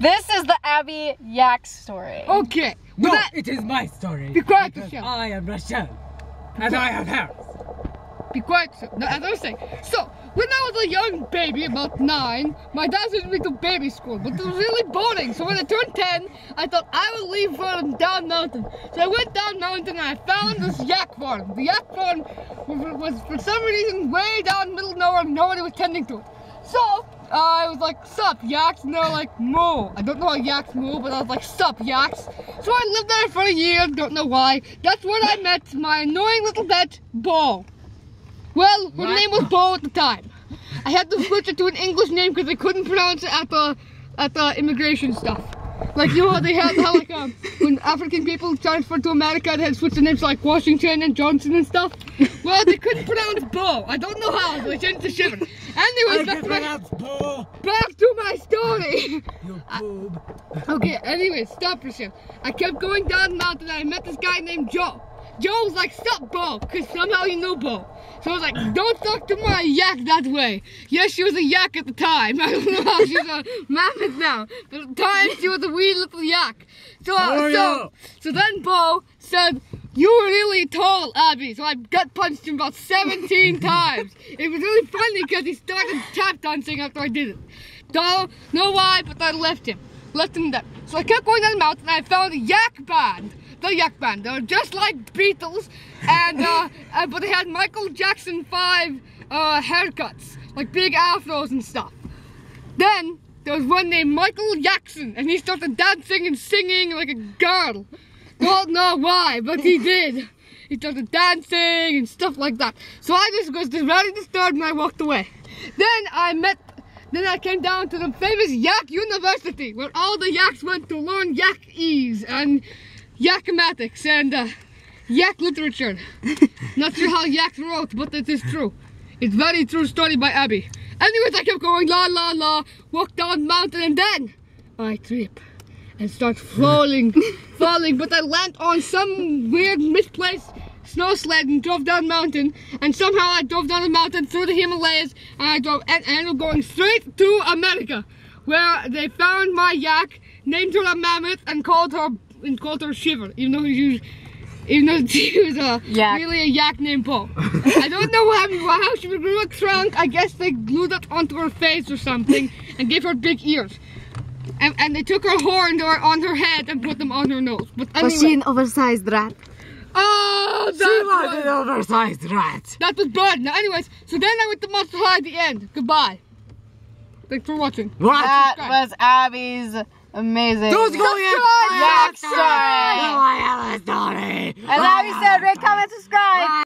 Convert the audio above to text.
This is the Abbey yak story. Okay. No, it is my story. Be quiet, because Michelle. I am Rachel. And I have hair. Be quiet. No, as I was saying. So, when I was a young baby, about 9, my dad sent me to baby school, but it was really boring. So when I turned 10, I thought I would leave for down mountain. So I went down mountain and I found this yak farm. The yak farm was for some reason way down in the middle of nowhere and nobody was tending to it. So I was like, sup, yaks? And they were like, moo. I don't know how yaks moo, but I was like, sup, yaks? So I lived there for a year, don't know why. That's when I met my annoying little pet, Bo. Well, her name was Bo at the time. I had to switch it to an English name because I couldn't pronounce it at the immigration stuff. Like, you know, they had how, like, when African people transferred to America, they had switched the names to, like, Washington and Johnson and stuff. Well, they couldn't pronounce Bo. I don't know how, so they changed to Shiver. Anyways, back to my story. You boob. Okay, anyways, stop, Rachel. I kept going down the mountain and I met this guy named Joe. Joe was like, stop, Bo, because somehow he knew Bo. So I was like, don't talk to my yak that way. Yes, she was a yak at the time. I don't know how she's a mammoth now. But at the time, she was a wee little yak. So then Bo said, you were really tall, Abby. So I gut punched him about 17 times. It was really funny because he started tap dancing after I did it. Don't know why, but I left him there. So I kept going down the mountain and I found a yak band. The yak band. They were just like Beatles, and but they had Michael Jackson 5 haircuts, like big afros and stuff. Then there was one named Michael Jackson, and he started dancing and singing like a girl. Don't know why, but he did. He started dancing and stuff like that. So I just was very disturbed and I walked away. Then I came down to the famous Yak University, where all the yaks went to learn yak-ese and yakamatics and yak literature. Not sure how yaks wrote, but it is true. It's very true story by Abbey. Anyways, I kept going, la la la, walked down the mountain, and then I trip and start falling, but I land on some weird misplaced snow sled and drove down the mountain, and somehow I drove down the mountain through the Himalayas, and I ended up going straight to America, where they found my yak, named her a mammoth, and called her Shiver, even though she was really a yak named Bo. I don't know how she grew a trunk. I guess they glued that onto her face or something and gave her big ears. And they took her horn on her head and put them on her nose. But anyway. Was she an oversized rat? Oh, She was an oversized rat. That was bad. Now, anyways, so then I went to Monster High at the end. Goodbye. Thanks for watching. That was Abby's amazing yak story. Oh, I have a story. And Abby said, rate, comment, subscribe.